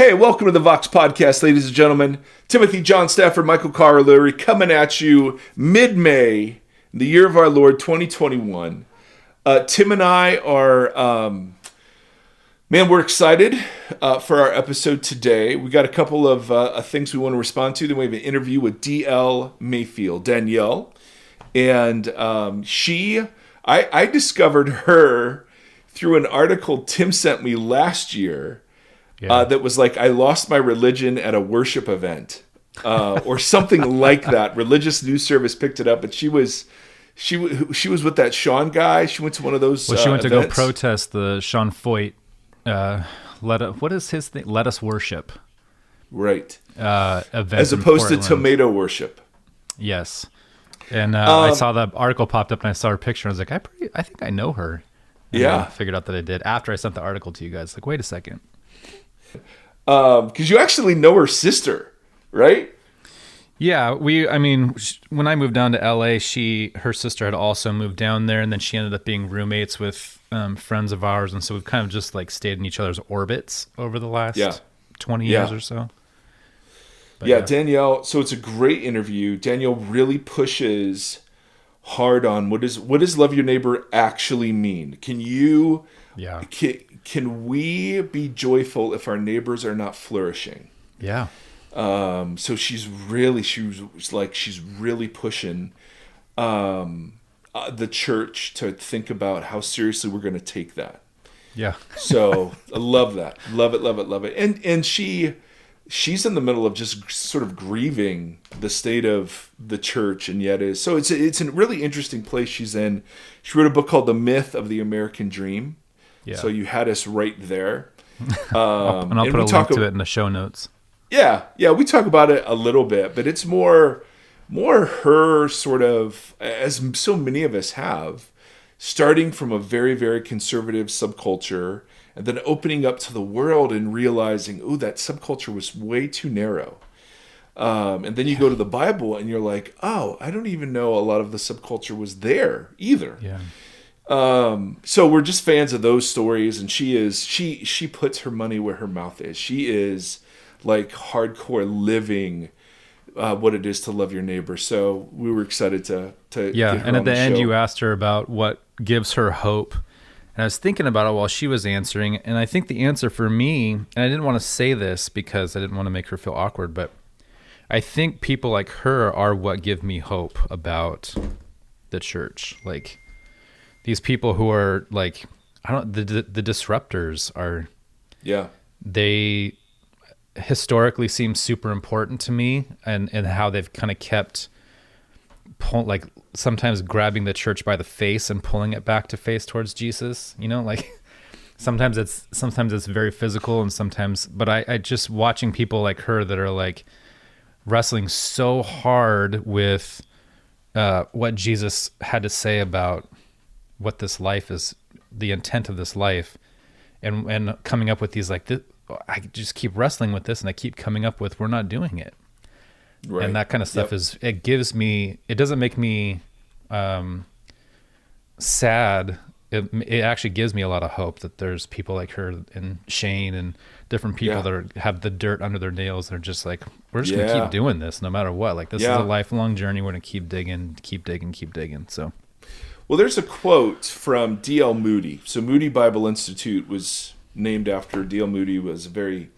Hey, welcome to the Vox Podcast, ladies and gentlemen. Timothy John Stafford, Michael Carlery coming at you mid-May, the year of our Lord, 2021. Tim and I are, we're excited for our episode today. We got a couple of things we want to respond to. Then we have an interview with Mayfield, Danielle. And I discovered her through an article Tim sent me last year. That was like, I lost my religion at a worship event or something like that. Religious News Service picked it up, but she was with that Sean guy. She went to one of those Well, she went to events. go protest the Sean Foyt, what is his thing? Let us worship. Right. Event as opposed to Portland. tomato worship. Yes. And I saw the article popped up and I saw her picture. And I was like, I think I know her. And Yeah. I figured out that I did after I sent the article to you guys. Like, wait a second. Because you actually know her sister, right? Yeah, when I moved down to LA, her sister had also moved down there, and then she ended up being roommates with friends of ours, and so we've kind of just like stayed in each other's orbits over the last 20 years or so. But, yeah, Danielle. So it's a great interview. Danielle really pushes hard on what does love your neighbor actually mean? Can we be joyful if our neighbors are not flourishing? Yeah. So she's really pushing the church to think about how seriously we're going to take that. Yeah. So I love that. Love it. And she's in the middle of just sort of grieving the state of the church, and yet it's a really interesting place she's in. She wrote a book called The Myth of the American Dream. Yeah. So you had us right there. I'll put a link to it in the show notes. Yeah, we talk about it a little bit, but it's more her sort of, as so many of us have, starting from a very, very conservative subculture and then opening up to the world and realizing, oh, that subculture was way too narrow. And then you go to the Bible and you're like, oh, I don't even know a lot of the subculture was there either. Yeah. So we're just fans of those stories, and she puts her money where her mouth is. She is like hardcore living what it is to love your neighbor. So we were excited to get her and at on the end show. you asked her about what gives her hope. And I was thinking about it while she was answering, and I think the answer for me, and I didn't want to say this because I didn't want to make her feel awkward, but I think people like her are what give me hope about the church. Like, these people who are like, the disruptors are, they historically seem super important to me, and how they've kind of kept like sometimes grabbing the church by the face and pulling it back to face towards Jesus, like sometimes it's very physical, and sometimes, but I just watching people like her that are like wrestling so hard with what Jesus had to say about what this life is, the intent of this life, and coming up with these like this, I just keep wrestling with this, and I keep coming up with, we're not doing it. Right. And that kind of stuff it doesn't make me sad. It actually gives me a lot of hope that there's people like her and Shane and different people that have the dirt under their nails. They're just like, we're just going to keep doing this no matter what. Like, this is a lifelong journey. We're going to keep digging. So. Well, there's a quote from D.L. Moody. So Moody Bible Institute was named after D.L. Moody, was a very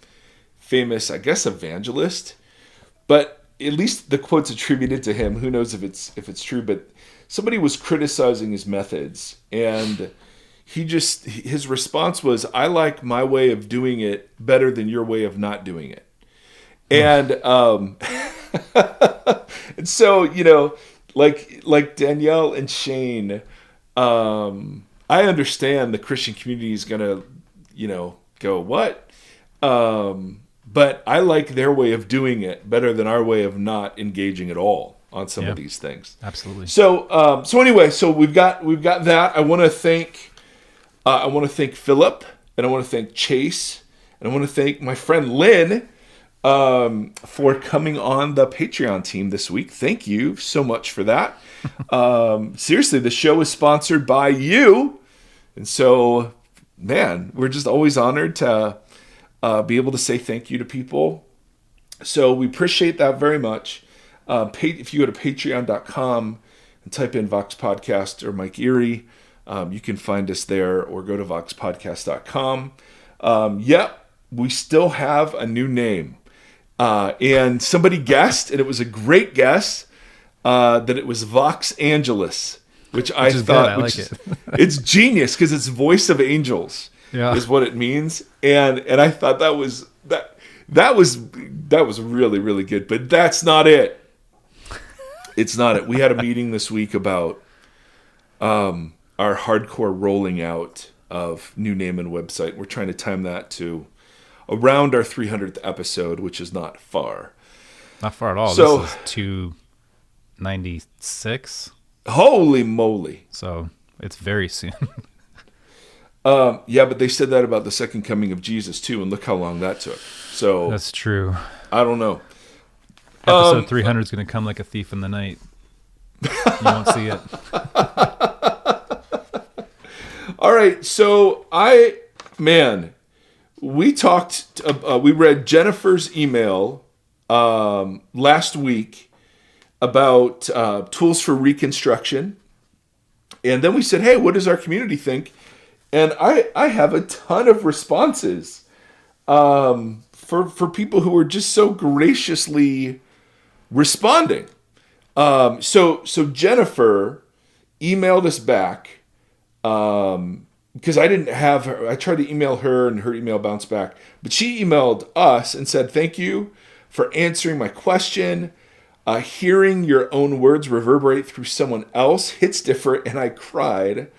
famous, I guess, evangelist. But at least the quote's attributed to him. Who knows if it's true? But somebody was criticizing his methods, and his response was, "I like my way of doing it better than your way of not doing it." And and so like Danielle and Shane, I understand the Christian community is gonna go what. But I like their way of doing it better than our way of not engaging at all on some of these things. Absolutely. So anyway, we've got that. I want to thank Philip, and I want to thank Chase, and I want to thank my friend Lynn for coming on the Patreon team this week. Thank you so much for that. Seriously, the show is sponsored by you, and so, man, we're just always honored to be able to say thank you to people. So we appreciate that very much. If you go to patreon.com and type in Vox Podcast or Mike Erie, you can find us there, or go to voxpodcast.com. We still have a new name. And somebody guessed, and it was a great guess, that it was Vox Angelus, which I thought, I like it. It's genius because it's voice of angels, is what it means. And I thought that was really, really good, but that's not it. It's not it. We had a meeting this week about our hardcore rolling out of new name and website. We're trying to time that to around our 300th episode, which is not far. Not far at all. So, this is 296. Holy moly. So it's very soon. But they said that about the second coming of Jesus too, and look how long that took. So that's true. I don't know. Episode 300 is going to come like a thief in the night. You won't see it. All right. So we talked, we read Jennifer's email last week about tools for reconstruction. And then we said, hey, what does our community think? And I have a ton of responses for people who are just so graciously responding. So Jennifer emailed us back because I didn't have her. I tried to email her and her email bounced back. But she emailed us and said, thank you for answering my question. Hearing your own words reverberate through someone else hits different, and I cried.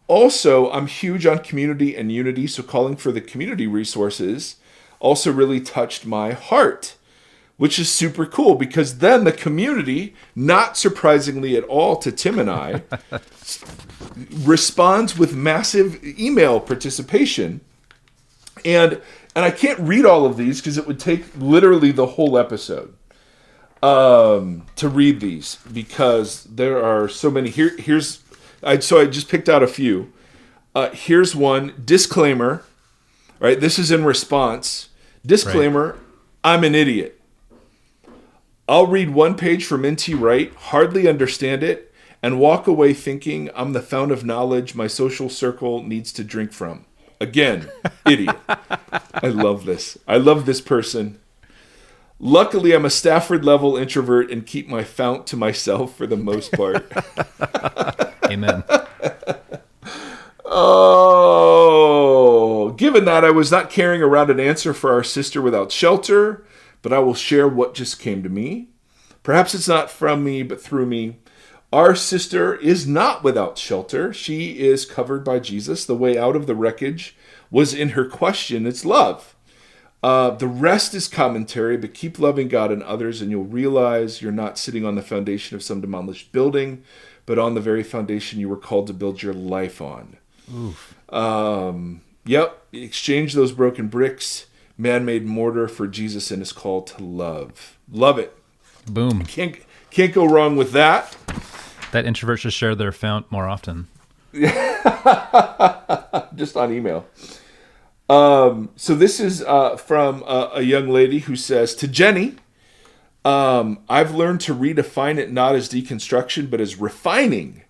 Also, I'm huge on community and unity, so calling for the community resources also really touched my heart, which is super cool because then the community, not surprisingly at all to Tim and I, responds with massive email participation. And I can't read all of these because it would take literally the whole episode to read these because there are so many. So I just picked out a few. Here's one. Disclaimer. Right, this is in response. Disclaimer, right. I'm an idiot. I'll read one page from N.T. Wright, hardly understand it, and walk away thinking I'm the fount of knowledge my social circle needs to drink from. Again, idiot. I love this. I love this person. Luckily, I'm a Stafford-level introvert and keep my fount to myself for the most part. Amen. Oh, given that I was not carrying around an answer for our sister without shelter, but I will share what just came to me. Perhaps it's not from me, but through me. Our sister is not without shelter. She is covered by Jesus. The way out of the wreckage was in her question. It's love. The rest is commentary, but keep loving God and others, and you'll realize you're not sitting on the foundation of some demolished building, but on the very foundation you were called to build your life on. Oof. Exchange those broken bricks, man-made mortar for Jesus and his call to love. Love it. Boom. Can't go wrong with that. That introvert should share their fount more often. Just on email. So this is from a young lady who says, to Jenny, I've learned to redefine it not as deconstruction, but as refining.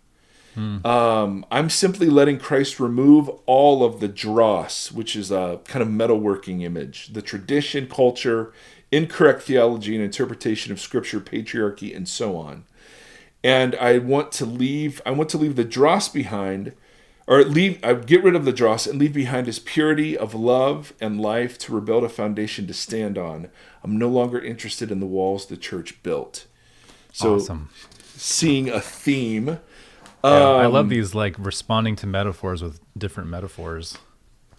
I'm simply letting Christ remove all of the dross, which is a kind of metalworking image, the tradition, culture, incorrect theology and interpretation of scripture, patriarchy, and so on. And I want to leave the dross behind, get rid of the dross and leave behind his purity of love and life to rebuild a foundation to stand on. I'm no longer interested in the walls the church built. So, awesome. Seeing a theme. I love these, like, responding to metaphors with different metaphors.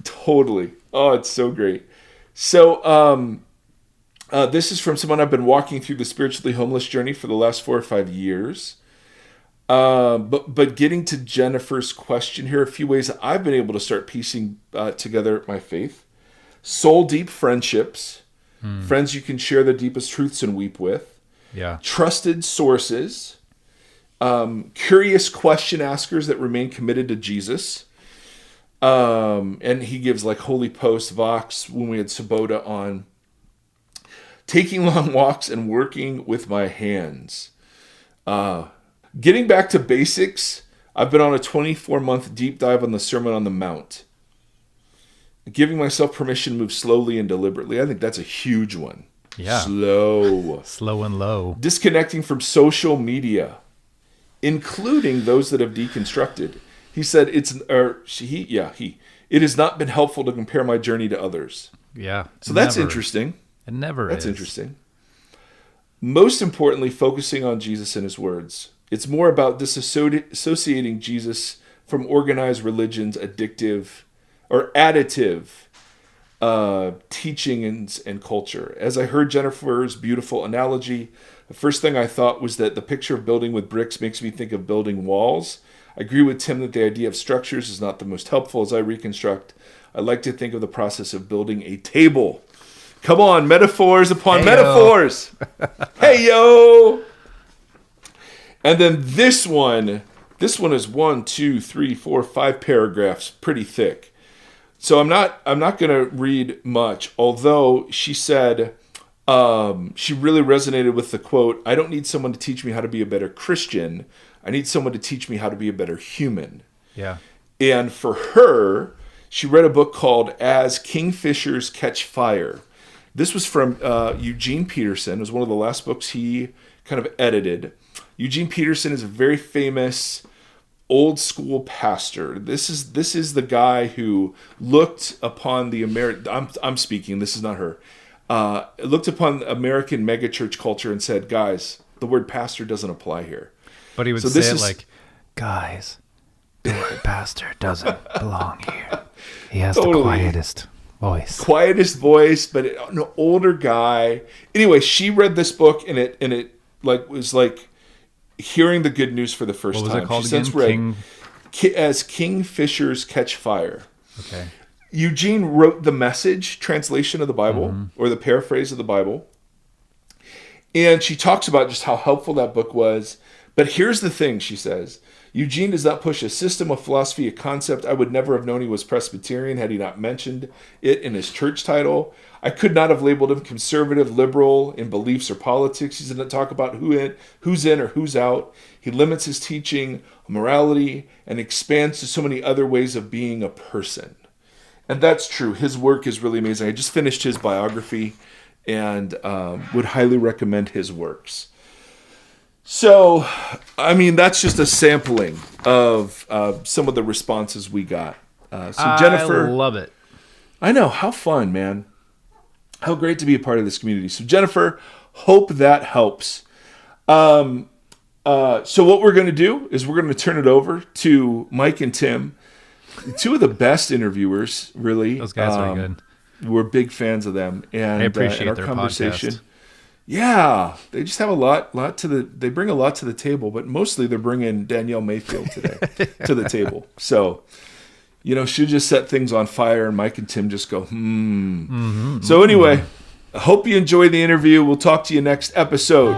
Totally. Oh, it's so great. So, this is from someone I've been walking through the spiritually homeless journey for the last 4 or 5 years. But getting to Jennifer's question, here are a few ways that I've been able to start piecing together my faith. Soul deep friendships, friends you can share the deepest truths and weep with. Yeah. Trusted sources, curious question askers that remain committed to Jesus. And he gives like Holy Post, Vox, when we had Sabota on. Taking long walks and working with my hands. Getting back to basics, I've been on a 24-month deep dive on the Sermon on the Mount. Giving myself permission to move slowly and deliberately. I think that's a huge one. Yeah. Slow and low. Disconnecting from social media, including those that have deconstructed. He said it has not been helpful to compare my journey to others. Yeah. So that's interesting. It never That's is. interesting. Most importantly, focusing on Jesus and his words. It's more about disassociating Jesus from organized religion's additive or additive teaching and culture. As I heard Jennifer's beautiful analogy, the first thing I thought was that the picture of building with bricks makes me think of building walls. I agree with Tim that the idea of structures is not the most helpful as I reconstruct. I like to think of the process of building a table. Come on, metaphors upon metaphors. Hey, yo. And then this one is 1, 2, 3, 4, 5 paragraphs, pretty thick. So I'm not going to read much, although she said she really resonated with the quote, I don't need someone to teach me how to be a better Christian. I need someone to teach me how to be a better human. Yeah. And for her, she read a book called As Kingfishers Catch Fire. This was from Eugene Peterson. It was one of the last books he kind of edited. Eugene Peterson is a very famous old school pastor. This is the guy who looked upon the I'm speaking, this is not her. Looked upon American megachurch culture and said, guys, the word pastor doesn't apply here. But he would say it like, guys, the word pastor doesn't belong here. He has the quietest voice, but an older guy. Anyway, she read this book and it like was like hearing the good news for the first time. What was it called again? As Kingfishers Catch Fire. Okay. Eugene wrote the Message translation of the Bible, or the paraphrase of the Bible. And she talks about just how helpful that book was. But here's the thing, she says. Eugene does not push a system, a philosophy, a concept. I would never have known he was Presbyterian had he not mentioned it in his church title. I could not have labeled him conservative, liberal in beliefs or politics. He doesn't talk about who's in or who's out. He limits his teaching, morality, and expands to so many other ways of being a person. And that's true. His work is really amazing. I just finished his biography and would highly recommend his works. So, I mean, that's just a sampling of some of the responses we got. So Jennifer, I love it. I know. How fun, man. How great to be a part of this community. So Jennifer, hope that helps. So what we're going to do is we're going to turn it over to Mike and Tim, two of the best interviewers, really. Those guys are good. We're big fans of them. And I appreciate our their conversation. podcast. Yeah, they just have they bring a lot to the table, but mostly they're bringing Danielle Mayfield today to the table. So, she'll just set things on fire and Mike and Tim just go, So anyway, I hope you enjoy the interview. We'll talk to you next episode.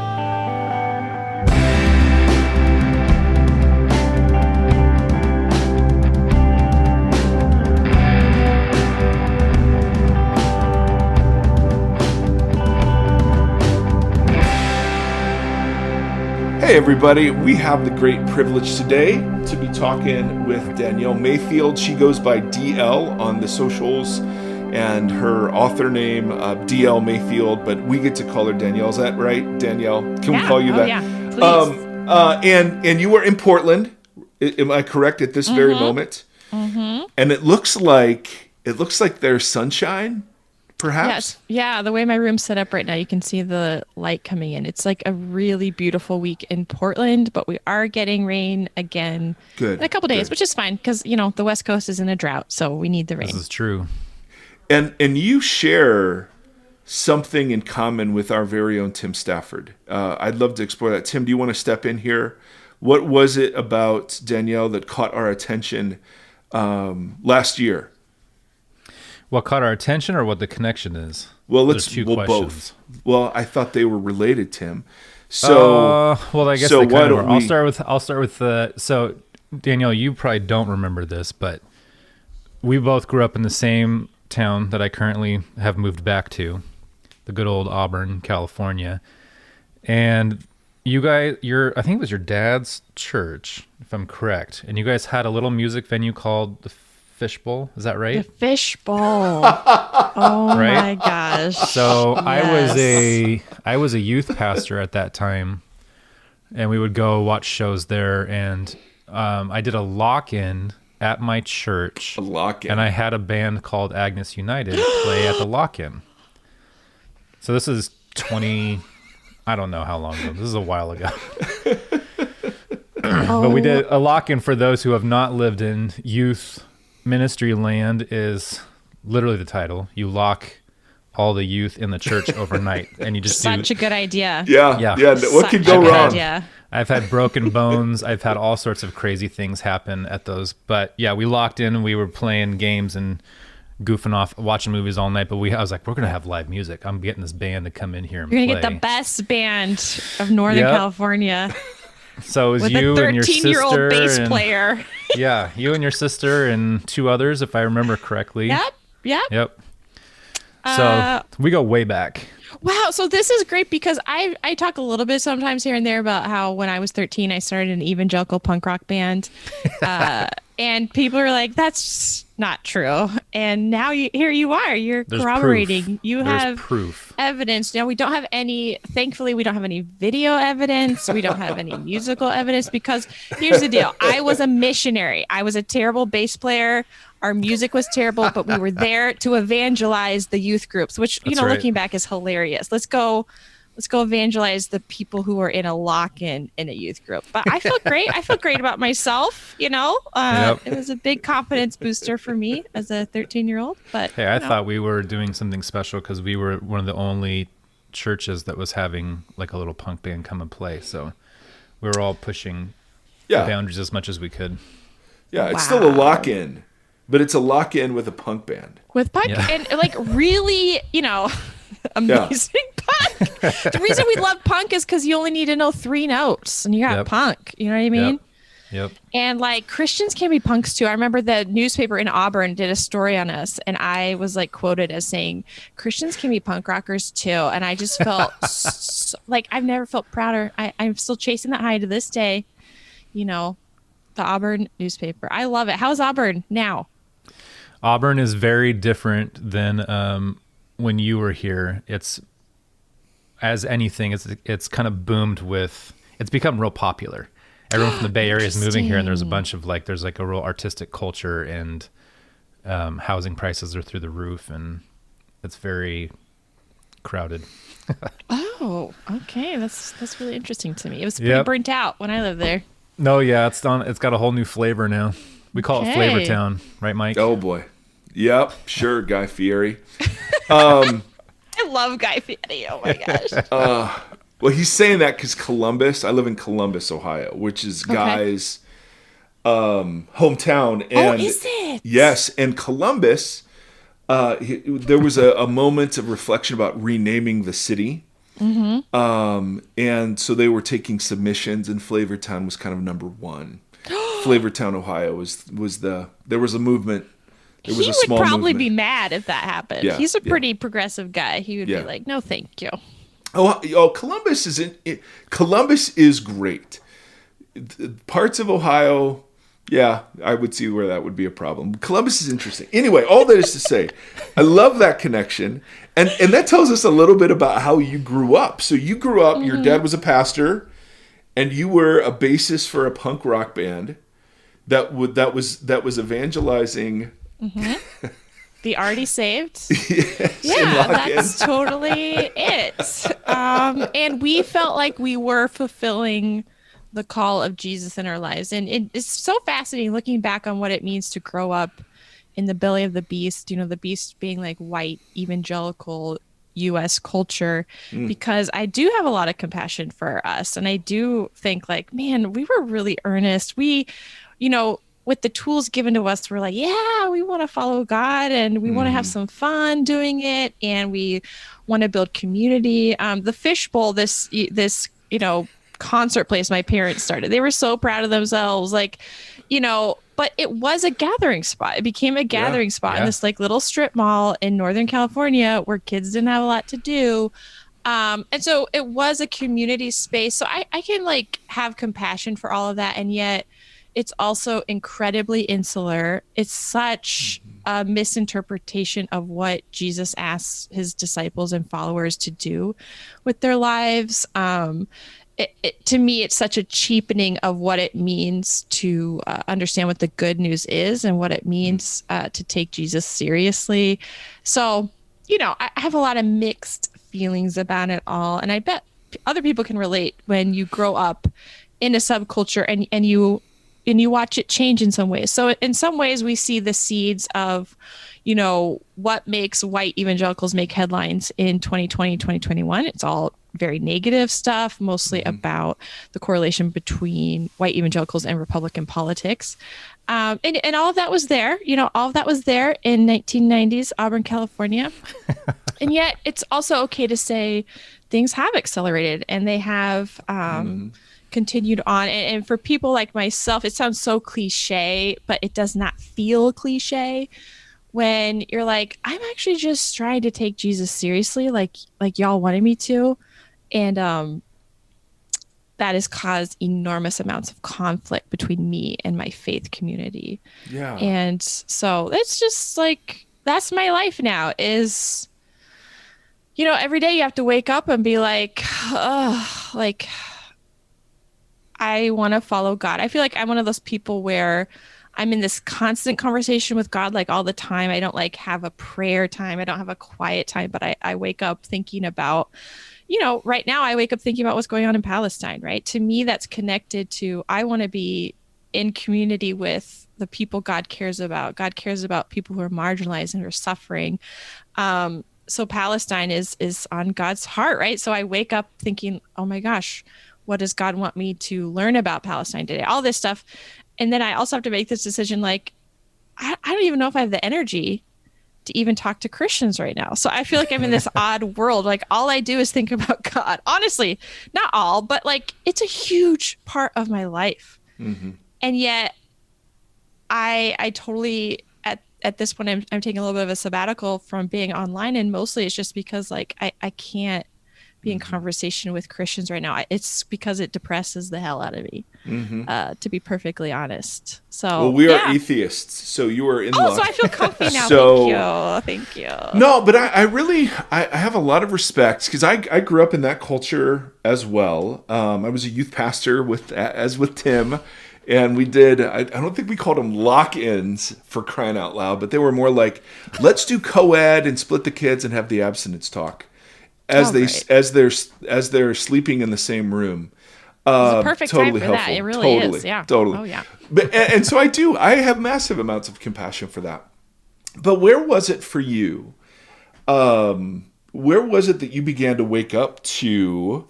Hey everybody, we have the great privilege today to be talking with Danielle Mayfield. She goes by DL on the socials and her author name DL Mayfield, but we get to call her Danielle. Is that right, Danielle? Can we call you that? Yeah, please. And you are in Portland, am I correct, at this very moment? Mm-hmm. And it looks like there's sunshine. Perhaps? Yes. Yeah, the way my room's set up right now, you can see the light coming in. It's like a really beautiful week in Portland, but we are getting rain again in a couple days, which is fine because, the West Coast is in a drought, so we need the rain. This is true. And you share something in common with our very own Tim Stafford. I'd love to explore that. Tim, do you want to step in here? What was it about Danielle that caught our attention last year? What caught our attention or what the connection is? Well, both. Well, I thought they were related, Tim. So, I guess they kind of are. I'll start with so Danielle, you probably don't remember this, but we both grew up in the same town that I currently have moved back to, the good old Auburn, California. And you guys, I think it was your dad's church, if I'm correct. And you guys had a little music venue called the Fishbowl. Is that right? The Fishbowl. Oh right? my gosh. So Yes. I was a youth pastor at that time, and we would go watch shows there. And I did a lock-in at my church. A lock-in. And I had a band called Agnes United play at the lock-in. So this is I don't know how long ago. This is a while ago. But we did a lock-in. For those who have not lived in youth ministry land, is literally the title. You lock all the youth in the church overnight, and you just Such a good idea. Yeah. What could go wrong? I've had broken bones. I've had all sorts of crazy things happen at those. But yeah, we locked in and we were playing games and goofing off, watching movies all night. But I was like, we're going to have live music. I'm getting this band to come in here and You're play. going to get the best band of Northern California. So it was with you a and your 13-year-old bass and, player. Yeah, you and your sister and two others, if I remember correctly. Yep. So we go way back. Wow. So this is great because I talk a little bit sometimes here and there about how when I was 13, I started an evangelical punk rock band. And people are like, that's not true. And now here you are. There's corroborating. Proof. There's have proof. Evidence. Now, we don't have any, thankfully, we don't have any video evidence. We don't have any musical evidence because here's the deal. I was a missionary. I was a terrible bass player. Our music was terrible, but we were there to evangelize the youth groups, which, That's right. looking back is hilarious. Let's go evangelize the people who are in a lock-in in a youth group. But I felt great. I felt great about myself. It was a big confidence booster for me as a 13-year-old. But hey, I thought we were doing something special because we were one of the only churches that was having like a little punk band come and play. So we were all pushing the boundaries as much as we could. Yeah, it's still a lock-in, but it's a lock-in with a punk band. With punk and like really, amazing punk. The reason we love punk is because you only need to know 3 notes and you got punk. You know what I mean? Yep. And like Christians can be punks too. I remember the newspaper in Auburn did a story on us, and I was like quoted as saying Christians can be punk rockers too. And I just felt like I've never felt prouder. I'm still chasing that high to this day. The Auburn newspaper. I love it. How's Auburn now? Auburn is very different than when you were here. It's as anything. It's kind of boomed with. It's become real popular. Everyone from the Bay Area is moving here, and there's a bunch of there's like a real artistic culture, and housing prices are through the roof, and it's very crowded. Oh, okay. That's really interesting to me. It was pretty burnt out when I lived there. No, yeah, it's got a whole new flavor now. We call it Flavor Town, right, Mike? Oh boy. Yep, sure, Guy Fieri. I love Guy Fieri. Oh my gosh. Well, he's saying that because Columbus. I live in Columbus, Ohio, which is Guy's hometown. And is it? Yes, and Columbus. There was a moment of reflection about renaming the city. Mm-hmm. And so they were taking submissions, and Flavortown was kind of number 1. Flavortown, Ohio there was a movement. There was a small would probably movement. be mad if that happened. Yeah, he's a pretty progressive guy. He would be like, "No, thank you." Oh, Columbus is great. Parts of Ohio, I would see where that would be a problem. Columbus is interesting. Anyway, all that is to say, I love that connection. And that tells us a little bit about how you grew up. So you grew up, your dad was a pastor, and you were a bassist for a punk rock band that was evangelizing. Mm-hmm. The Already Saved. Yes, that's totally it. And we felt like we were fulfilling the call of Jesus in our lives. And it's so fascinating looking back on what it means to grow up in the belly of the beast, the beast being like white evangelical U.S. culture, because I do have a lot of compassion for us. And I do think like, man, we were really earnest. We, with the tools given to us, we're like, we want to follow God and we want to have some fun doing it. And we want to build community. The Fishbowl, this concert place my parents started, they were so proud of themselves. Like, but it was a gathering spot. It became a gathering spot in this like little strip mall in Northern California where kids didn't have a lot to do. And so it was a community space. So I can like have compassion for all of that. And yet it's also incredibly insular. It's such a misinterpretation of what Jesus asks his disciples and followers to do with their lives. To me, it's such a cheapening of what it means to understand what the good news is and what it means to take Jesus seriously. So, I have a lot of mixed feelings about it all. And I bet other people can relate when you grow up in a subculture and you watch it change in some ways. So in some ways we see the seeds of, what makes white evangelicals make headlines in 2020, 2021. It's all very negative stuff, mostly about the correlation between white evangelicals and Republican politics. And all of that was there, all of that was there in 1990s Auburn, California. And yet it's also okay to say things have accelerated and they have continued on. And for people like myself, it sounds so cliche, but it does not feel cliche when you're like, I'm actually just trying to take Jesus seriously, like y'all wanted me to. And that has caused enormous amounts of conflict between me and my faith community. Yeah. And so it's just like, that's my life now is, every day you have to wake up and be like, I want to follow God. I feel like I'm one of those people where I'm in this constant conversation with God, like all the time. I don't like have a prayer time. I don't have a quiet time, but I wake up thinking about, right now I wake up thinking about what's going on in Palestine, right? To me, that's connected to, I want to be in community with the people God cares about. God cares about people who are marginalized and who are suffering. So Palestine is on God's heart, right? So I wake up thinking, oh my gosh, what does God want me to learn about Palestine today? All this stuff. And then I also have to make this decision, like, I don't even know if I have the energy to even talk to Christians right now. So I feel like I'm in this odd world. Like all I do is think about God. Honestly, not all, but like it's a huge part of my life. And yet I totally, at this point, I'm taking a little bit of a sabbatical from being online. And mostly it's just because like I can't be in conversation with Christians right now. It's because it depresses the hell out of me, to be perfectly honest. So, well, we are atheists, so you are in luck. So I feel comfy now. Thank you. No, but I really have a lot of respect because I grew up in that culture as well. I was a youth pastor as with Tim. And we did, I don't think we called them lock-ins for crying out loud, but they were more like, let's do co-ed and split the kids and have the abstinence talk as they're sleeping in the same room. It's a perfect time for that. It really is. Yeah. Totally. Oh yeah. But and so I have massive amounts of compassion for that. But where was it for you? Where was it that you began to wake up to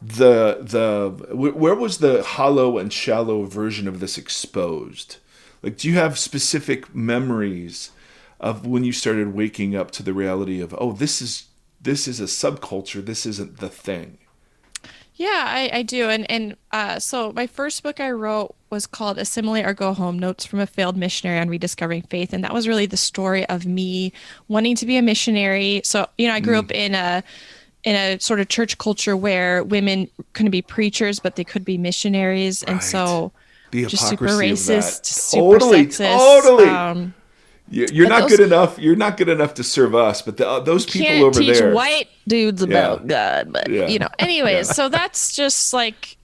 where was the hollow and shallow version of this exposed? Like, do you have specific memories of when you started waking up to the reality of, oh, this is a subculture, this isn't the thing? Yeah, I do. And so my first book I wrote was called Assimilate or Go Home, Notes from a Failed Missionary on Rediscovering Faith. And that was really the story of me wanting to be a missionary. So, I grew up in a sort of church culture where women couldn't be preachers, but they could be missionaries. And so the just super hypocrisy of racist, that. super sexist. Totally. You're not good enough. You're not good enough to serve us, but those people over there. Can't teach white dudes about God, but anyways. So that's just like,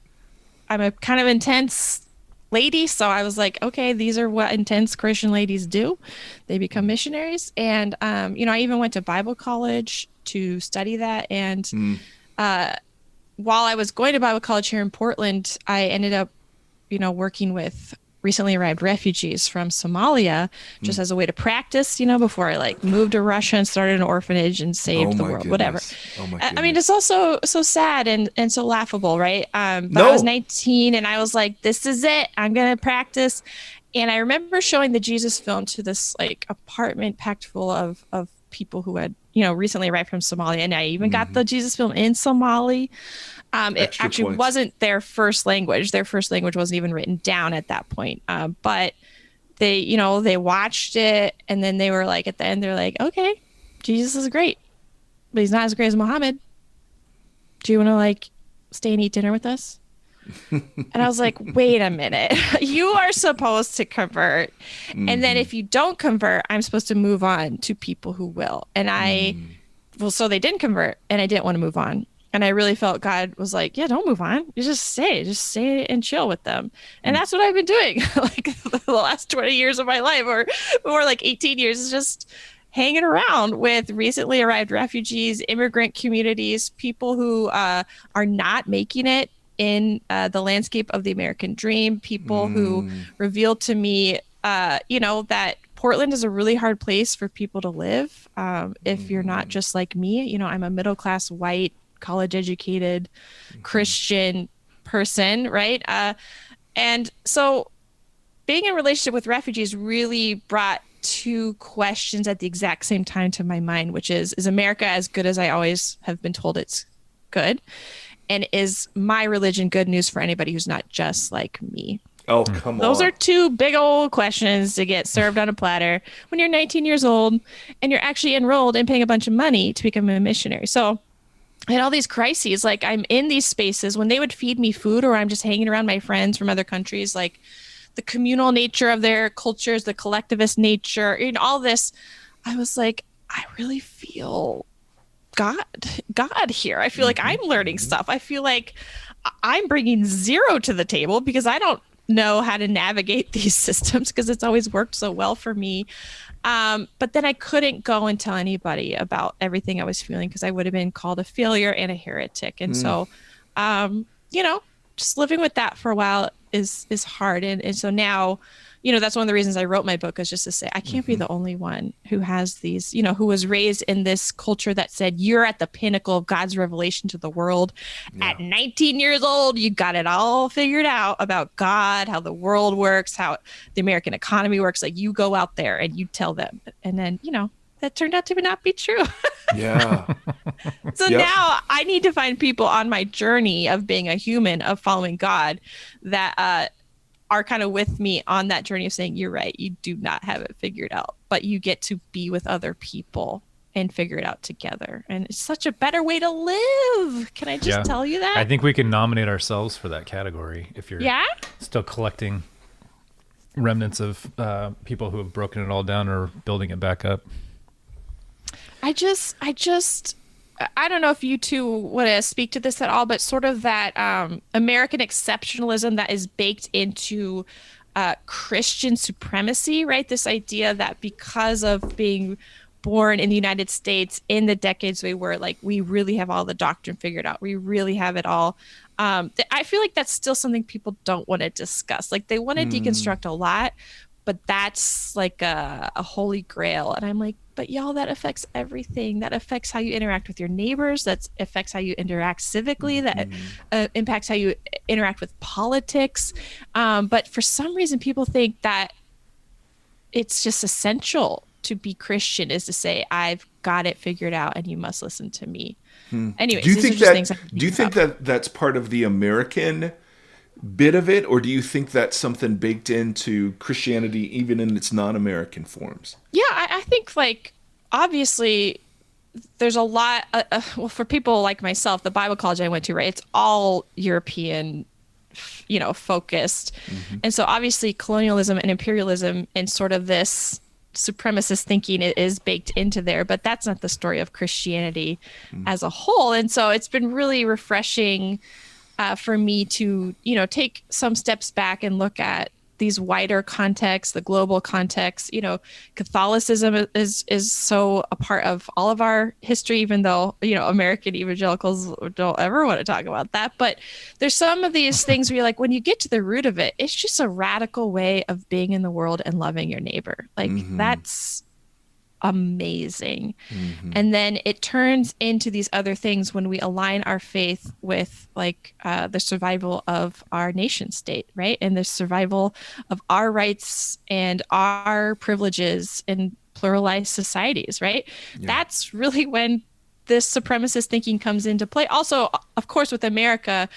I'm a kind of intense lady, so I was like, okay, these are what intense Christian ladies do. They become missionaries, and I even went to Bible college to study that. And while I was going to Bible college here in Portland, I ended up, working with recently arrived refugees from Somalia, just as a way to practice, before I moved to Russia and started an orphanage and saved the world, whatever. Oh my goodness. I mean, it's also so sad and so laughable, right? But I was 19 and I was like, this is it. I'm going to practice. And I remember showing the Jesus film to this apartment packed full of people who had, recently arrived from Somalia. And I even got the Jesus film in Somali. It actually wasn't their first language. Their first language wasn't even written down at that point. But they watched it, and then they were like, at the end, they're like, okay, Jesus is great, but he's not as great as Muhammad. Do you want to like stay and eat dinner with us? And I was like, wait a minute. You are supposed to convert. And then if you don't convert, I'm supposed to move on to people who will. And so they didn't convert, and I didn't want to move on. And I really felt God was like, yeah, don't move on. You just stay and chill with them. And that's what I've been doing like the last 20 years of my life, or more like 18 years, is just hanging around with recently arrived refugees, immigrant communities, people who are not making it in the landscape of the American dream, people who revealed to me, that Portland is a really hard place for people to live. If you're not just like me, I'm a middle-class, white, college-educated Christian person, right? And so being in a relationship with refugees really brought two questions at the exact same time to my mind, which is America as good as I always have been told it's good? And is my religion good news for anybody who's not just like me? Oh, come on. Those are two big old questions to get served on a platter when you're 19 years old and you're actually enrolled and paying a bunch of money to become a missionary. So I had all these crises. Like, I'm in these spaces when they would feed me food, or I'm just hanging around my friends from other countries, like the communal nature of their cultures, the collectivist nature, all this. I was like, I really feel God here. I feel like I'm learning stuff. I feel like I'm bringing zero to the table because I don't know how to navigate these systems because it's always worked so well for me. But then I couldn't go and tell anybody about everything I was feeling because I would have been called a failure and a heretic. And so, just living with that for a while is hard. And so now, that's one of the reasons I wrote my book, is just to say, I can't be the only one who has these, who was raised in this culture that said, you're at the pinnacle of God's revelation to the world. Yeah. At 19 years old, you got it all figured out about God, how the world works, how the American economy works. Like, you go out there and you tell them. And then, that turned out to not be true. Yeah. So now I need to find people on my journey of being a human, of following God, that are kind of with me on that journey of saying, you're right, you do not have it figured out, but you get to be with other people and figure it out together. And it's such a better way to live. Can I just tell you that? I think we can nominate ourselves for that category if you're still collecting remnants of people who have broken it all down or building it back up. I don't know if you two want to speak to this at all, but sort of that American exceptionalism that is baked into Christian supremacy, right? This idea that because of being born in the United States in the decades we were, like, we really have all the doctrine figured out. We really have it all. I feel like that's still something people don't want to discuss. Like, they want to deconstruct a lot, but that's like a holy grail. And I'm like, but y'all, that affects everything. That affects how you interact with your neighbors. That affects how you interact civically. That impacts how you interact with politics. But for some reason, people think that it's just essential to be Christian is to say, I've got it figured out and you must listen to me. Anyways, do you think that that's part of the American bit of it, or do you think that's something baked into Christianity even in its non-American forms? Yeah, I think, like, obviously there's a lot well, for people like myself, the Bible college I went to, right, it's all European focused. And so obviously colonialism and imperialism and sort of this supremacist thinking is baked into there, but that's not the story of Christianity as a whole. And so it's been really refreshing for me to, take some steps back and look at these wider contexts, the global context. Catholicism is so a part of all of our history, even though, American evangelicals don't ever want to talk about that. But there's some of these things where you're like, when you get to the root of it, it's just a radical way of being in the world and loving your neighbor. Like, that's amazing. And then it turns into these other things when we align our faith with, like, the survival of our nation state, right? And the survival of our rights and our privileges in pluralized societies, right? That's really when this supremacist thinking comes into play. Also, of course, with America,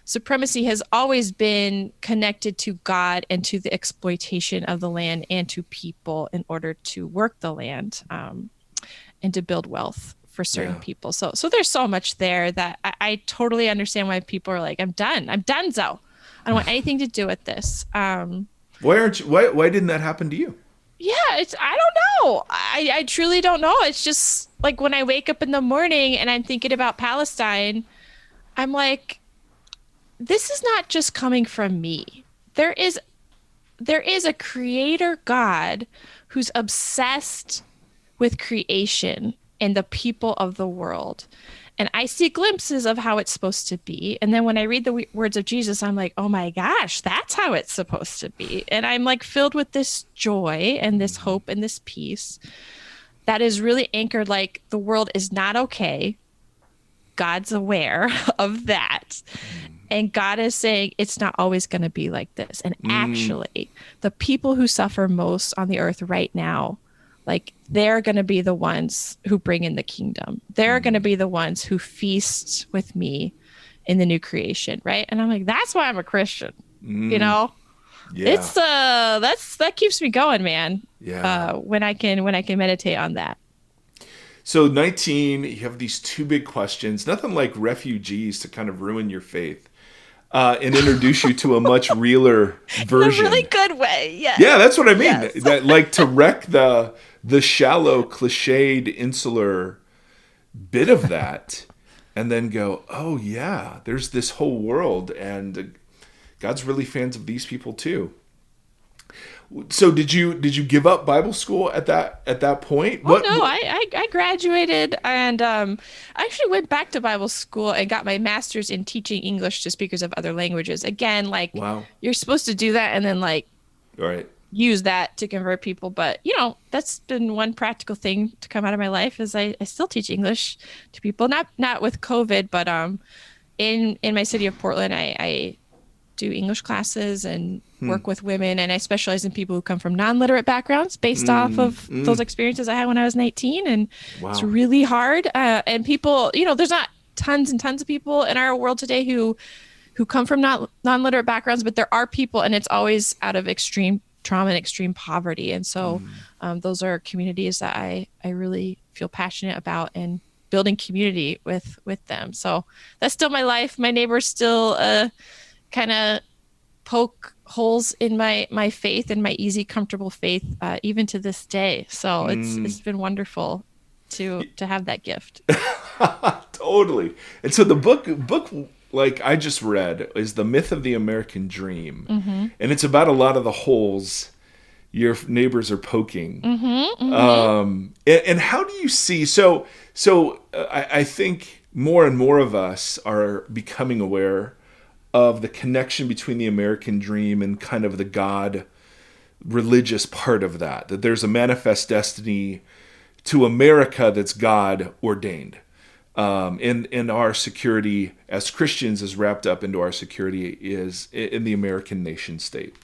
supremacy has always been connected to God and to the exploitation of the land and to people in order to work the land, and to build wealth for certain people. So there's so much there that I totally understand why people are like, I'm done, Zo. I don't want anything to do with this. Why didn't that happen to you? Yeah, I don't know. I truly don't know. It's just like when I wake up in the morning and I'm thinking about Palestine, I'm like, this is not just coming from me. There is a creator God who's obsessed with creation and the people of the world. And I see glimpses of how it's supposed to be. And then when I read the words of Jesus, I'm like, oh my gosh, that's how it's supposed to be. And I'm like filled with this joy and this hope and this peace that is really anchored, like the world is not okay. God's aware of that. And God is saying it's not always going to be like this. And actually, the people who suffer most on the earth right now, like they're going to be the ones who bring in the kingdom. They're going to be the ones who feast with me in the new creation, right? And I'm like, that's why I'm a Christian. You know, it's that keeps me going, man. When I can meditate on that. So 19, you have these two big questions. Nothing like refugees to kind of ruin your faith. And introduce you to a much realer version. In a really good way, yes. Yeah, that's what I mean. Yes. That, like, to wreck the shallow, cliched, insular bit of that, and then go, oh yeah, there's this whole world, and God's really fans of these people too. So did you give up Bible school at that point? Oh, no, I graduated and I actually went back to Bible school and got my master's in teaching English to speakers of other languages. Again, like you're supposed to do that and then like use that to convert people. But you know, that's been one practical thing to come out of my life is I still teach English to people, not with COVID, but in my city of Portland, I do English classes and work with women, and I specialize in people who come from non-literate backgrounds based off of those experiences I had when I was 19, and it's really hard. And people, you know, there's not tons and tons of people in our world today who come from non-literate backgrounds, but there are people, and it's always out of extreme trauma and extreme poverty. And so those are communities that I really feel passionate about and building community with them. So that's still my life. My neighbors still kind of poke holes in my faith and my easy, comfortable faith, even to this day. So it's been wonderful to have that gift. Totally. And so the book like I just read is The Myth of the American Dream. And it's about a lot of the holes your neighbors are poking. And how do you see, so I think more and more of us are becoming aware of the connection between the American dream and kind of the God religious part of that there's a manifest destiny to America that's God ordained. And our security as Christians is wrapped up into our security is in the American nation state.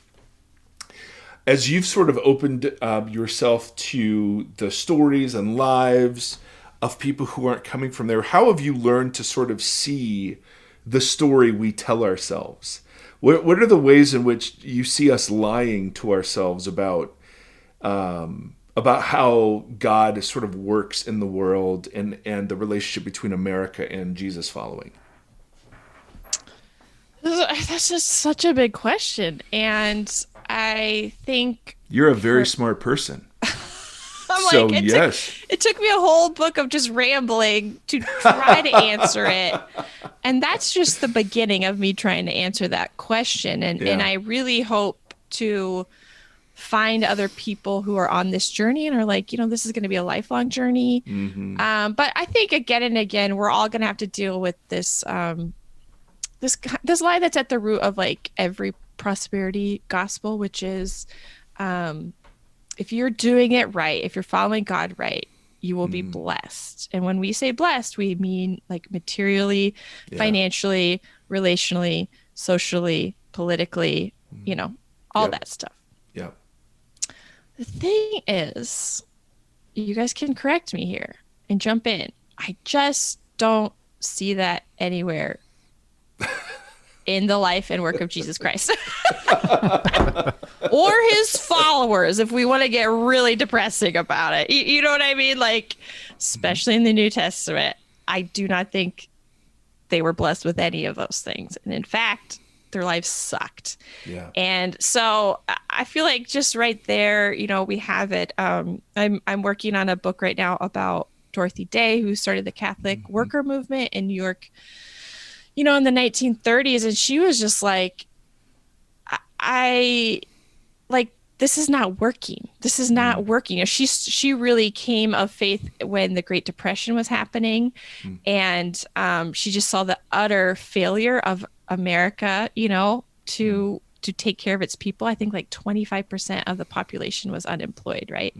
As you've sort of opened yourself to the stories and lives of people who aren't coming from there, how have you learned to sort of see the story we tell ourselves? What are the ways in which you see us lying to ourselves about how God sort of works in the world and the relationship between America and Jesus following? That's just such a big question. And I think you're a very smart person. It took me a whole book of just rambling to try to answer it. And that's just the beginning of me trying to answer that question. And I really hope to find other people who are on this journey and are like, you know, this is going to be a lifelong journey. But I think again and again, we're all going to have to deal with this, this lie that's at the root of like every prosperity gospel, which is, if you're doing it right, if you're following God right, you will be blessed. And when we say blessed, we mean like materially, financially, relationally, socially, politically, you know, all that stuff. Yeah. The thing is, you guys can correct me here and jump in. I just don't see that anywhere in the life and work of Jesus Christ. Or his followers, if we want to get really depressing about it. You know what I mean? Like, especially in the New Testament, I do not think they were blessed with any of those things. And in fact, their lives sucked. Yeah. And so I feel like just right there, we have it. I'm working on a book right now about Dorothy Day, who started the Catholic worker movement in New York, in the 1930s. And she was just like, this is not working. This is not working. She really came of faith when the Great Depression was happening. And she just saw the utter failure of America, to take care of its people. I think like 25% of the population was unemployed, right?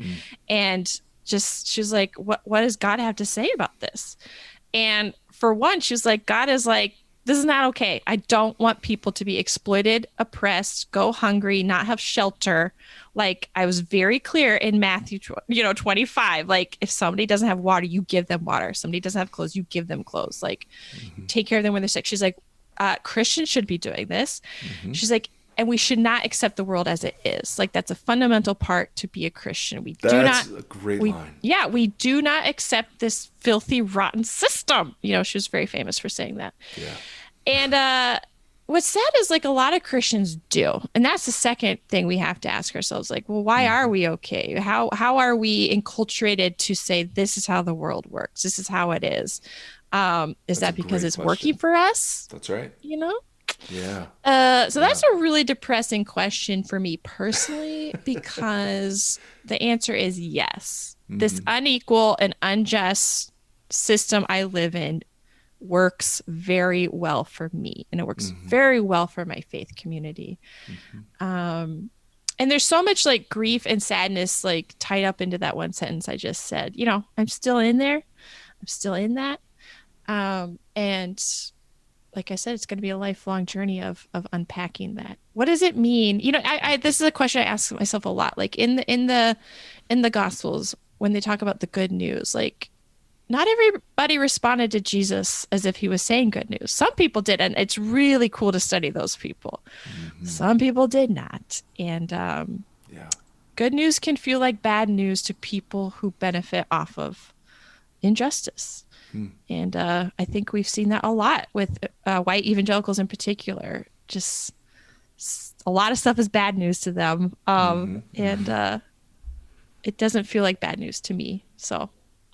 And she was like, what does God have to say about this? And for one, she was like, God is like, this is not okay. I don't want people to be exploited, oppressed, go hungry, not have shelter. Like, I was very clear in Matthew, 25. Like, if somebody doesn't have water, you give them water. If somebody doesn't have clothes, you give them clothes. Like, take care of them when they're sick. She's like, Christians should be doing this. She's like, and we should not accept the world as it is. Like, that's a fundamental part to be a Christian. That's a great line. Yeah, we do not accept this filthy, rotten system. She was very famous for saying that. Yeah. And what's sad is, like, a lot of Christians do. And that's the second thing we have to ask ourselves. Like, well, why are we okay? How are we enculturated to say this is how the world works? This is how it is. Is that because it's working for us? That's right. Yeah. So that's a really depressing question for me personally, because the answer is yes. This unequal and unjust system I live in works very well for me, and it works very well for my faith community. And there's so much like grief and sadness like tied up into that one sentence I just said. I'm still in there. I'm still in that. And like I said, it's going to be a lifelong journey of unpacking that. What does it mean? This is a question I ask myself a lot. Like in the Gospels, when they talk about the good news, like, not everybody responded to Jesus as if he was saying good news. Some people did, and it's really cool to study those people. Some people did not. And good news can feel like bad news to people who benefit off of injustice. And I think we've seen that a lot with white evangelicals in particular. Just a lot of stuff is bad news to them. And it doesn't feel like bad news to me. So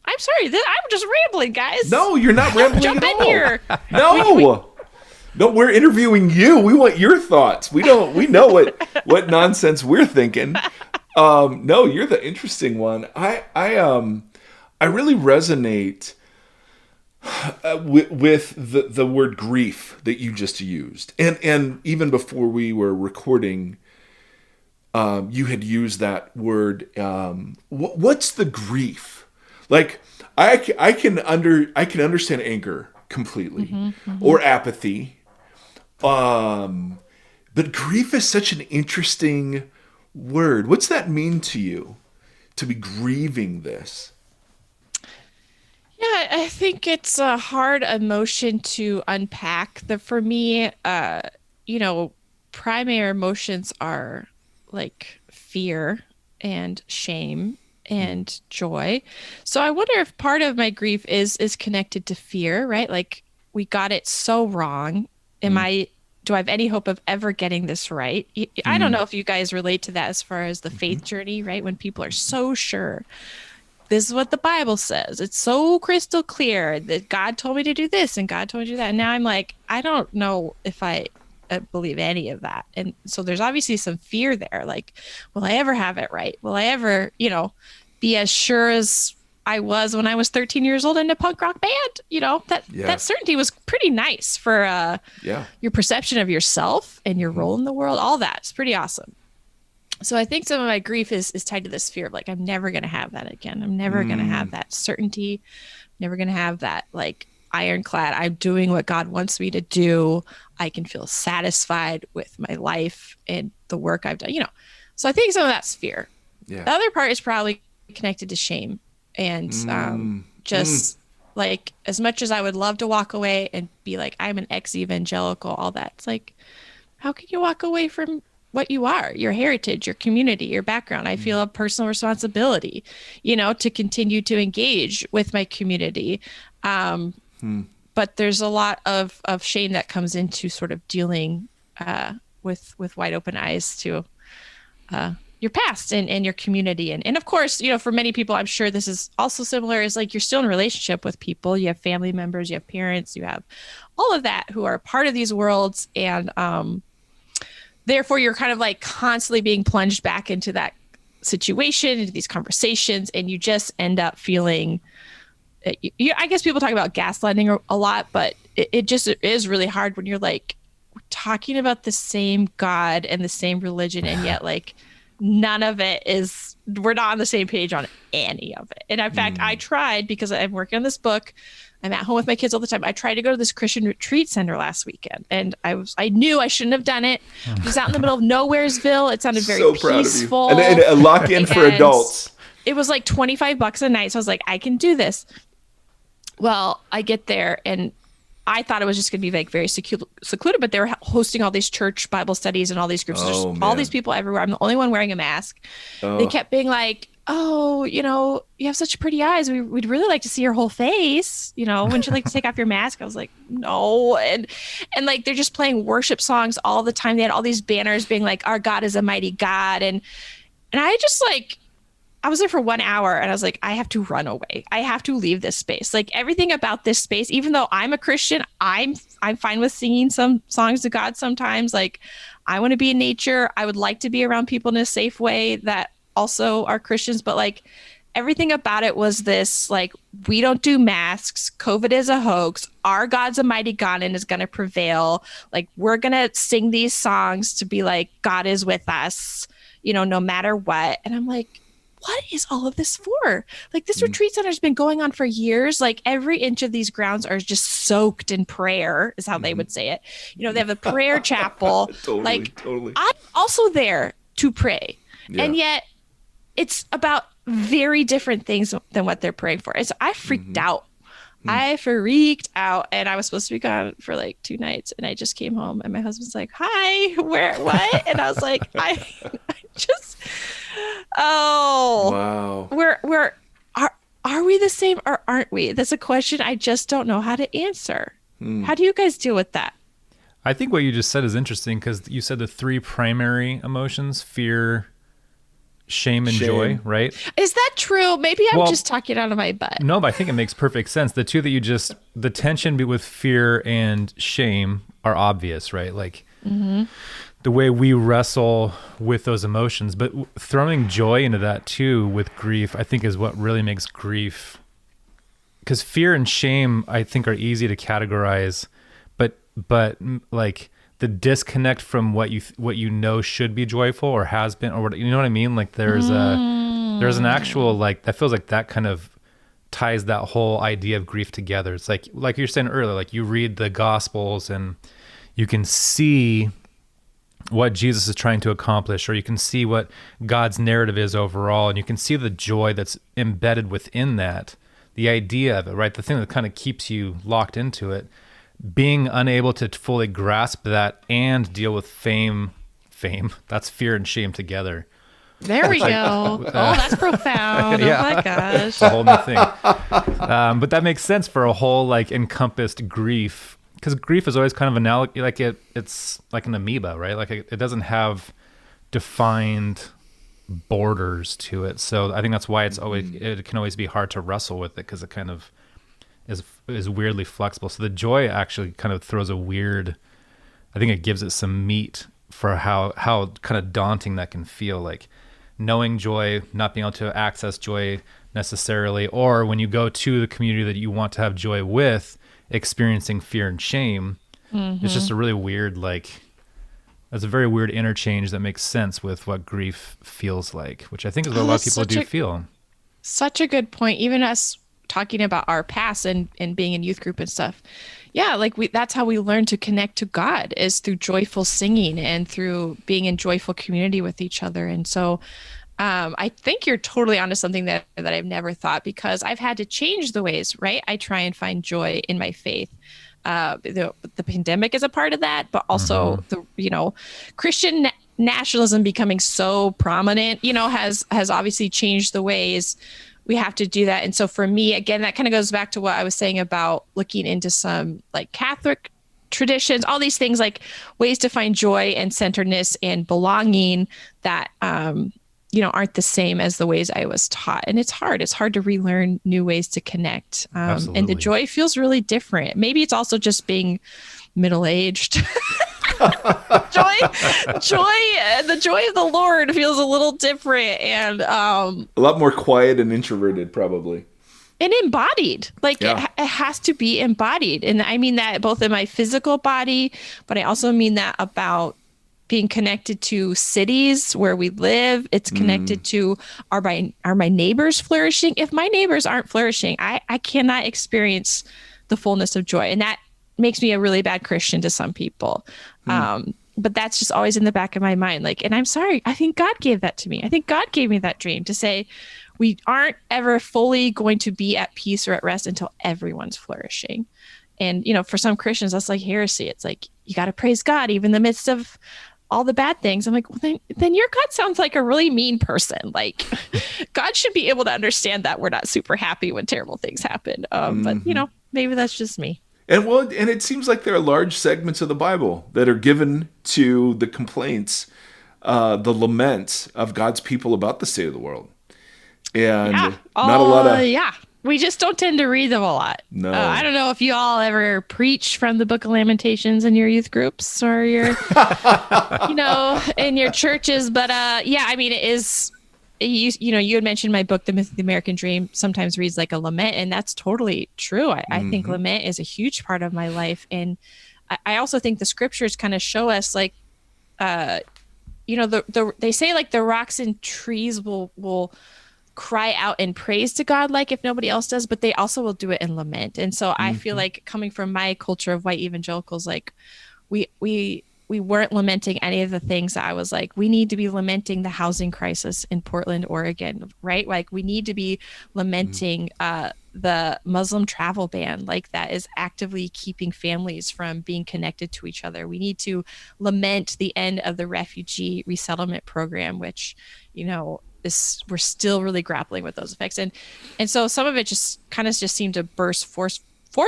I'm sorry. I'm just rambling, guys. No, you're not rambling Jump at in all. here. No. No, we're interviewing you. We want your thoughts. We know what nonsense we're thinking. No, you're the interesting one. I really resonate with the word grief that you just used, and even before we were recording, you had used that word. What's the grief? Like, I can understand anger completely, or apathy, but grief is such an interesting word. What's that mean to you, to be grieving this? Yeah, I think it's a hard emotion to unpack. For me, primary emotions are like fear and shame and joy. So I wonder if part of my grief is connected to fear, right? Like, we got it so wrong. Do I have any hope of ever getting this right? I don't know if you guys relate to that as far as the faith journey, right? When people are so sure. This is what the Bible says. It's so crystal clear that God told me to do this and God told me to do that. And now I'm like, I don't know if I believe any of that. And so there's obviously some fear there. Like, will I ever have it right? Will I ever, be as sure as I was when I was 13 years old in a punk rock band? That certainty was pretty nice for your perception of yourself and your role in the world. All that. It's pretty awesome. So I think some of my grief is tied to this fear of like, I'm never going to have that again. I'm never going to have that certainty. Never going to have that like ironclad. I'm doing what God wants me to do. I can feel satisfied with my life and the work I've done, So I think some of that's fear. Yeah. The other part is probably connected to shame and Like, as much as I would love to walk away and be like, I'm an ex-evangelical, all that, it's like, how can you walk away from what you are, your heritage, your community, your background? I feel a personal responsibility, to continue to engage with my community. But there's a lot of shame that comes into sort of dealing with wide open eyes to your past and your community. And of course, for many people, I'm sure this is also similar, is like, you're still in a relationship with people. You have family members, you have parents, you have all of that who are part of these worlds. And therefore, you're kind of like constantly being plunged back into that situation, into these conversations, and you just end up feeling, I guess people talk about gaslighting a lot, but it just is really hard when you're like, we're talking about the same God and the same religion, and yet like none of it is, we're not on the same page on any of it. And in fact, I tried, because I'm working on this book, I'm at home with my kids all the time. I tried to go to this Christian retreat center last weekend, and I knew I shouldn't have done it. It was out in the middle of Nowheresville. It sounded very peaceful. And a lock-in for adults. It was like $25 a night. So I was like, I can do this. Well, I get there, and I thought it was just going to be like very secluded, but they were hosting all these church Bible studies and all these groups. There's all these people everywhere. I'm the only one wearing a mask. They kept being like, oh, you have such pretty eyes. We'd really like to see your whole face. Wouldn't you like to take off your mask? I was like, no. And like, they're just playing worship songs all the time. They had all these banners being like, our God is a mighty God. And I just like, I was there for 1 hour, and I was like, I have to run away. I have to leave this space. Like, everything about this space, even though I'm a Christian, I'm fine with singing some songs to God sometimes. Like, I want to be in nature. I would like to be around people in a safe way that also are Christians, but like, everything about it was this, like, we don't do masks. COVID is a hoax. Our God's a mighty God and is going to prevail. Like, we're going to sing these songs to be like, God is with us, no matter what. And I'm like, what is all of this for? Like, this retreat center has been going on for years. Like, every inch of these grounds are just soaked in prayer, is how they would say it. They have a prayer chapel. Totally. I'm also there to pray. Yeah. And yet it's about very different things than what they're praying for. And so I freaked out. I freaked out, and I was supposed to be gone for like 2 nights, and I just came home, and my husband's like, hi, what? And I was like, I just, wow. Are we the same or aren't we? That's a question I just don't know how to answer. How do you guys deal with that? I think what you just said is interesting, because you said the 3 primary emotions: fear, shame, and joy, right? Is that true? Maybe I'm just talking out of my butt. No, but I think it makes perfect sense. The two that you just, the tension with fear and shame are obvious, right? Like, the way we wrestle with those emotions, but throwing joy into that too with grief, I think, is what really makes grief, because fear and shame, I think, are easy to categorize, but like, the disconnect from what you know should be joyful or has been, or what, you know what I mean? Like, there's an actual, like, that feels like that kind of ties that whole idea of grief together. It's like you're saying earlier, like, you read the Gospels and you can see what Jesus is trying to accomplish, or you can see what God's narrative is overall, and you can see the joy that's embedded within that, the idea of it, right? The thing that kind of keeps you locked into it. Being unable to fully grasp that and deal with fame, that's fear and shame together. There we go. That's profound. Yeah. Oh my gosh. It's a whole new thing. But that makes sense for a whole, like, encompassed grief, because grief is always kind of analogous, like it's like an amoeba, right? Like, it doesn't have defined borders to it. So I think that's why it can always be hard to wrestle with it, because it kind of is weirdly flexible. So the joy actually kind of throws I think it gives it some meat for how kind of daunting that can feel, like knowing joy, not being able to access joy necessarily, or when you go to the community that you want to have joy with, experiencing fear and shame. It's just a really weird, that's a very weird interchange that makes sense with what grief feels like, which I think is what a lot of people do feel. Such a good point. Even us talking about our past and being in youth group and stuff. Yeah, like that's how we learn to connect to God, is through joyful singing and through being in joyful community with each other. And so I think you're totally onto something that I've never thought, because I've had to change the ways, right? I try and find joy in my faith. The pandemic is a part of that, but also Christian nationalism becoming so prominent, has obviously changed the ways we have to do that. And so for me, again, that kind of goes back to what I was saying about looking into some like Catholic traditions, all these things, like ways to find joy and centeredness and belonging that, aren't the same as the ways I was taught. And it's hard. It's hard to relearn new ways to connect. And the joy feels really different. Maybe it's also just being middle-aged. The joy of the Lord feels a little different, and a lot more quiet and introverted, probably. And embodied. Like it has to be embodied. And I mean that both in my physical body, but I also mean that about being connected to cities where we live. It's connected to, are my neighbors flourishing? If my neighbors aren't flourishing, I cannot experience the fullness of joy. And that makes me a really bad Christian to some people. But that's just always in the back of my mind. Like, and I'm sorry, I think God gave that to me. I think God gave me that dream to say, we aren't ever fully going to be at peace or at rest until everyone's flourishing. And, for some Christians, that's like heresy. It's like, you got to praise God, even in the midst of all the bad things. I'm like, well, then your God sounds like a really mean person. Like, God should be able to understand that we're not super happy when terrible things happen. But, maybe that's just me. And it seems like there are large segments of the Bible that are given to the complaints, the laments of God's people about the state of the world. And not a lot of... We just don't tend to read them a lot. No. I don't know if you all ever preach from the Book of Lamentations in your youth groups or your, in your churches. But I mean, it is, you had mentioned my book, The Myth of the American Dream, sometimes reads like a lament. And that's totally true. I think lament is a huge part of my life. And I also think the scriptures kind of show us like, they say like the rocks and trees will cry out and praise to God, like if nobody else does, but they also will do it in lament. And so I feel like coming from my culture of white evangelicals, like we weren't lamenting any of the things that I was like, we need to be lamenting the housing crisis in Portland, Oregon, right? Like we need to be lamenting the Muslim travel ban, like that is actively keeping families from being connected to each other. We need to lament the end of the refugee resettlement program, which, we're still really grappling with those effects. And so some of it just kind of just seemed to burst forth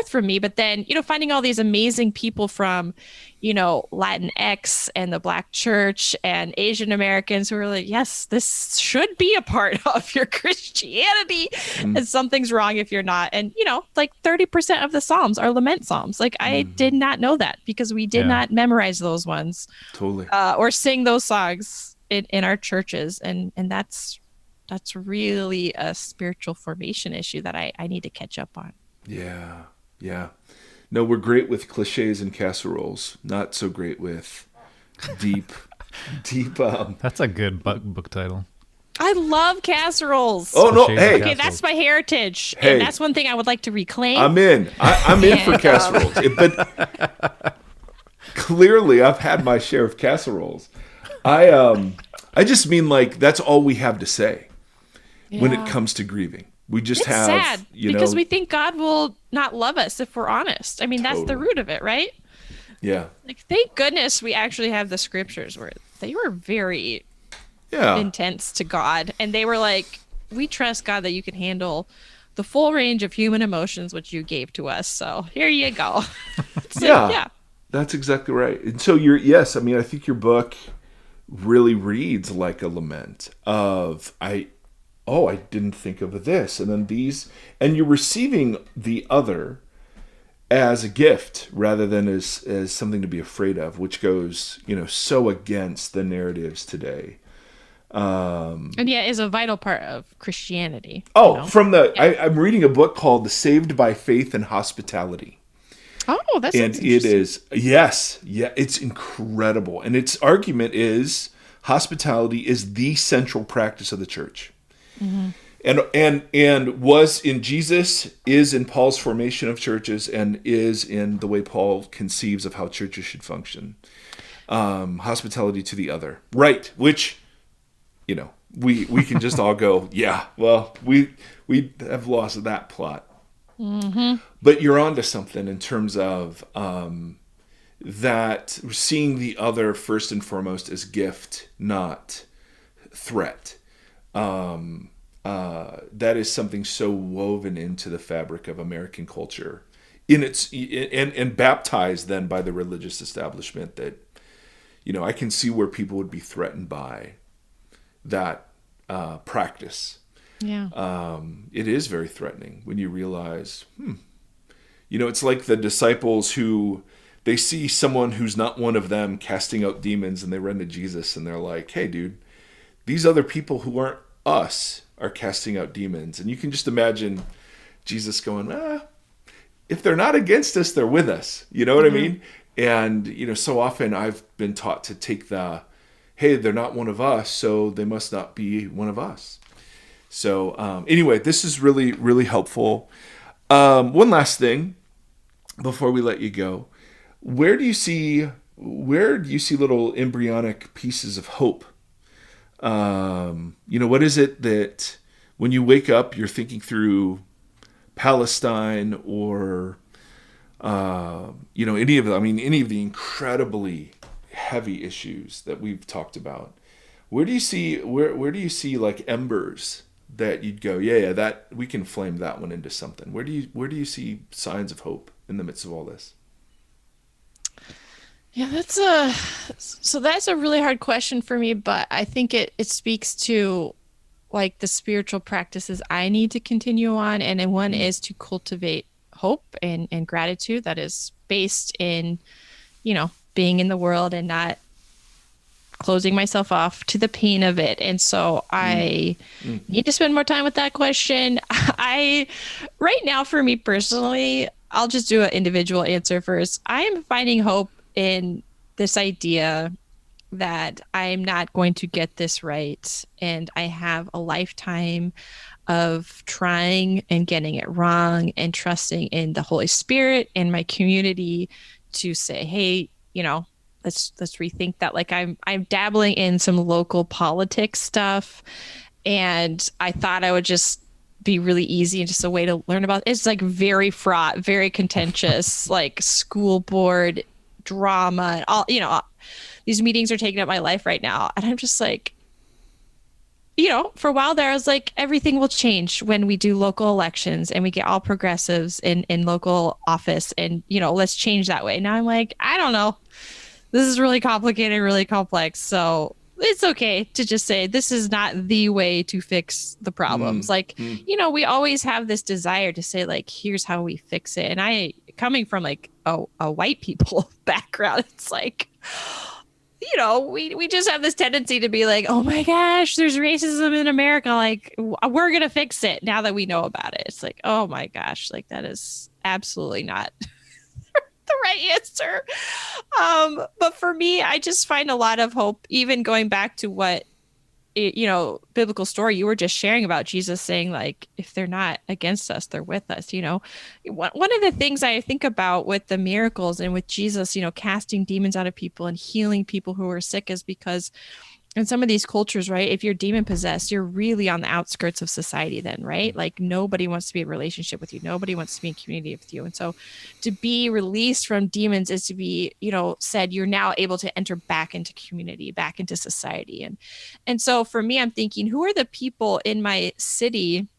from me. But then, finding all these amazing people from, Latinx and the Black church and Asian Americans who are like, yes, this should be a part of your Christianity. And something's wrong if you're not. And, like 30% of the Psalms are lament Psalms. Like I did not know that because we did not memorize those ones. Totally. Or sing those songs in our churches. And that's really a spiritual formation issue that I need to catch up on. Yeah. No, we're great with cliches and casseroles. Not so great with deep. That's a good book title. I love casseroles. Oh no! Hey, okay, that's my heritage, hey, and that's one thing I would like to reclaim. I'm in. I'm in for casseroles, but clearly I've had my share of casseroles. I just mean like that's all we have to say when it comes to grieving. We just it's sad because we think God will not love us if we're honest. I mean, that's the root of it, right? Yeah. Like, thank goodness we actually have the scriptures where they were very intense to God. And they were like, we trust God that you can handle the full range of human emotions, which you gave to us. So here you go. That's exactly right. And so I think your book really reads like a lament of, I didn't think of this. And then these, and you're receiving the other as a gift rather than as something to be afraid of, which goes, so against the narratives today. And is a vital part of Christianity. I'm reading a book called The Saved by Faith and Hospitality. Oh, that's interesting. It is, it's incredible. And its argument is hospitality is the central practice of the church. And was in Jesus, is in Paul's formation of churches, and is in the way Paul conceives of how churches should function. Hospitality to the other. Right, which, we can just all go, yeah, well, we have lost that plot. Mm-hmm. But you're onto something in terms of that seeing the other first and foremost as gift, not threat. That is something so woven into the fabric of American culture, and baptized then by the religious establishment, that I can see where people would be threatened by that practice. Yeah. It is very threatening when you realize, it's like the disciples who they see someone who's not one of them casting out demons, and they run to Jesus and they're like, hey, dude, these other people who aren't us are casting out demons. And you can just imagine Jesus going, if they're not against us, they're with us. You know what I mean? And, so often I've been taught to take hey, they're not one of us, so they must not be one of us. So anyway, this is really, really helpful. One last thing before we let you go. Where do you see little embryonic pieces of hope? What is it that when you wake up, you're thinking through Palestine or, any of the incredibly heavy issues that we've talked about? Where do you see like embers that you'd go, yeah, that we can flame that one into something? Where do you see signs of hope in the midst of all this? Yeah, that's a really hard question for me, but I think it speaks to like the spiritual practices I need to continue on. And then one is to cultivate hope and gratitude that is based in, being in the world and not closing myself off to the pain of it. And so I need to spend more time with that question. Right now, for me personally, I'll just do an individual answer first. I am finding hope in this idea that I'm not going to get this right. And I have a lifetime of trying and getting it wrong, and trusting in the Holy Spirit and my community to say, hey, let's rethink that. Like I'm dabbling in some local politics stuff, and I thought I would just be really easy and just a way to learn about. It's like very fraught, very contentious, like school board drama and all, these meetings are taking up my life right now. And I'm just like, for a while there, I was like, everything will change when we do local elections and we get all progressives in local office, and, let's change that way. Now I'm like, I don't know. This is really complicated, really complex. So it's okay to just say this is not the way to fix the problems. We always have this desire to say, like, here's how we fix it. And I, coming from like a white people background, it's like, we just have this tendency to be like, oh my gosh, there's racism in America. Like, we're going to fix it now that we know about it. It's like, oh my gosh, like that is absolutely not the right answer. But for me, I just find a lot of hope, even going back to what, biblical story you were just sharing about Jesus saying, like, if they're not against us, they're with us. One of the things I think about with the miracles and with Jesus, casting demons out of people and healing people who are sick, is because in some of these cultures, right, if you're demon possessed, you're really on the outskirts of society then, right? Like nobody wants to be in a relationship with you. Nobody wants to be in community with you. And so to be released from demons is to be, said you're now able to enter back into community, back into society. And so for me, I'm thinking, who are the people in my city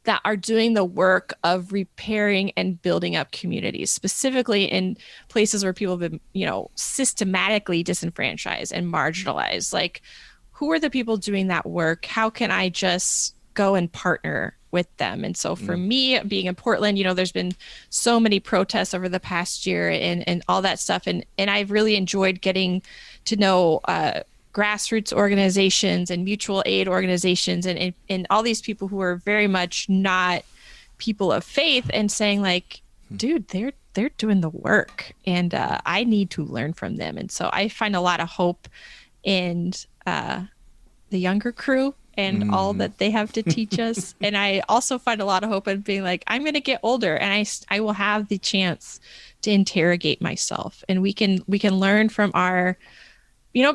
that are doing the work of repairing and building up communities, specifically in places where people have been, systematically disenfranchised and marginalized? Like, who are the people doing that work? How can I just go and partner with them? And so for me, being in Portland, there's been so many protests over the past year and all that stuff. And I've really enjoyed getting to know grassroots organizations and mutual aid organizations and all these people who are very much not people of faith, and saying like, dude, they're doing the work, and I need to learn from them. And so I find a lot of hope in the younger crew and all that they have to teach us. And I also find a lot of hope in being like, I'm going to get older, and I will have the chance to interrogate myself, and we can learn from our,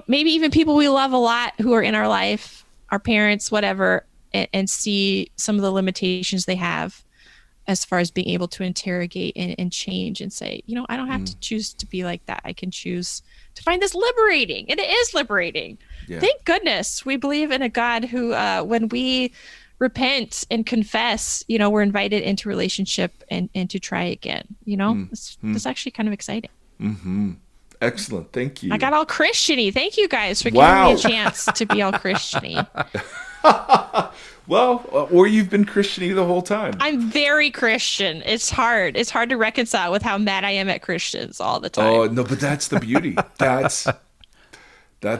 maybe even people we love a lot who are in our life, our parents, whatever, and see some of the limitations they have as far as being able to interrogate and change and say, I don't have to choose to be like that. I can choose to find this liberating. And it is liberating. Yeah. Thank goodness we believe in a God who, when we repent and confess, we're invited into relationship and to try again. It's actually kind of exciting. Mm-hmm. Excellent. Thank you. I got all Christian-y. Thank you guys for giving me a chance to be all Christian-y. Well, or you've been Christian-y the whole time. I'm very Christian. It's hard. It's hard to reconcile with how mad I am at Christians all the time. Oh, no, but that's the beauty. That's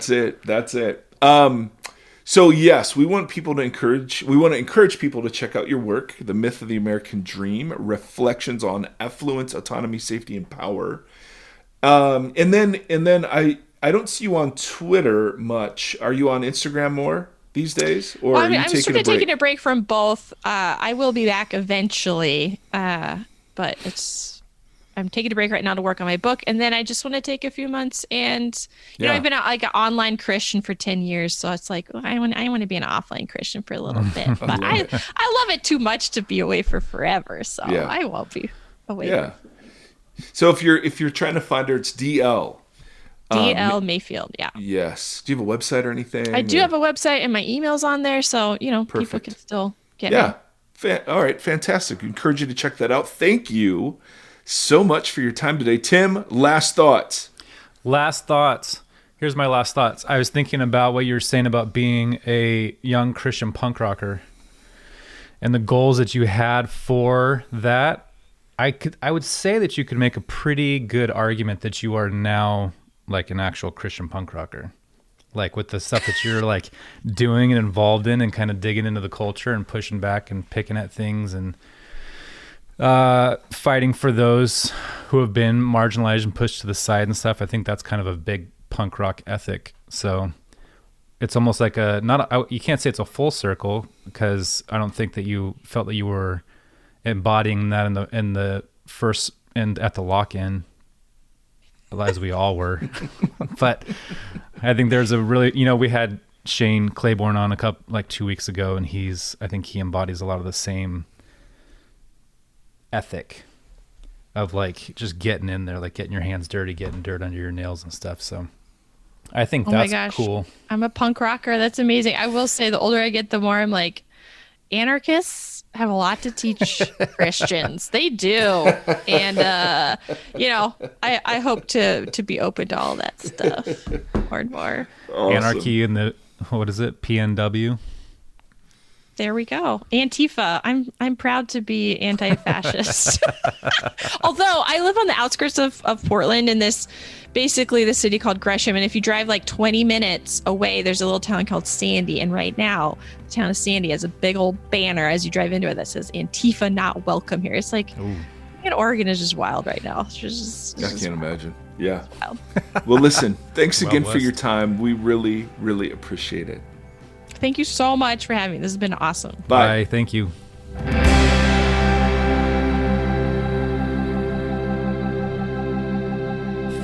it. So yes, we want to encourage people to check out your work, The Myth of the American Dream, Reflections on Affluence, Autonomy, Safety, and Power. And then I don't see you on Twitter much. Are you on Instagram more these days? Or are you taking a break from both. I will be back eventually, but I'm taking a break right now to work on my book, and then I just want to take a few months. And I've been like an online Christian for 10 years, so it's like I want to be an offline Christian for a little bit. But I love it too much to be away for forever, so I won't be away. Yeah. So if you're trying to find her, it's DL. DL Mayfield, yeah. Yes. Do you have a website or anything? I do have a website, and my email's on there, so people can still get me. All right, fantastic. Encourage you to check that out. Thank you so much for your time today. Tim, last thoughts. Here's my last thoughts. I was thinking about what you were saying about being a young Christian punk rocker and the goals that you had for that. I would say that you could make a pretty good argument that you are now like an actual Christian punk rocker, like with the stuff that you're like doing and involved in and kind of digging into the culture and pushing back and picking at things and fighting for those who have been marginalized and pushed to the side and stuff. I think that's kind of a big punk rock ethic. So it's almost like you can't say it's a full circle, because I don't think that you felt that you were embodying that in the first and at the lock-in, as we all were. But I think there's a really, we had Shane Claiborne on 2 weeks ago, and I think he embodies a lot of the same ethic of like just getting in there, like getting your hands dirty, getting dirt under your nails and stuff. So I think that's cool. I'm a punk rocker. That's amazing. I will say the older I get, the more I'm like, anarchists have a lot to teach Christians. They do. And, I hope to be open to all that stuff more and more. Awesome. Anarchy in the, what is it? PNW. There we go. Antifa. I'm proud to be anti-fascist. Although I live on the outskirts of Portland in basically the city called Gresham. And if you drive like 20 minutes away, there's a little town called Sandy. And right now, the town of Sandy has a big old banner as you drive into it that says Antifa not welcome here. It's like, Oregon is just wild right now. It's just I can't imagine. Yeah. Well, listen, thanks again for your time. We really, really appreciate it. Thank you so much for having me. This has been awesome. Bye. Thank you.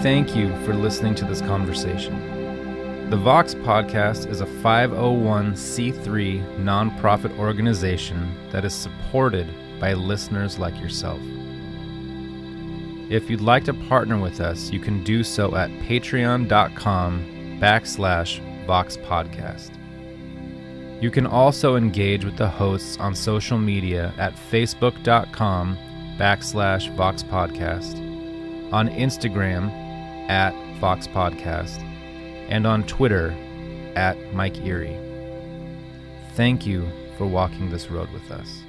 Thank you for listening to this conversation. The Vox Podcast is a 501c3 nonprofit organization that is supported by listeners like yourself. If you'd like to partner with us, you can do so at patreon.com/Vox Podcast. You can also engage with the hosts on social media at facebook.com/Vox Podcast, on Instagram @Vox Podcast, and on Twitter @Mike Erie. Thank you for walking this road with us.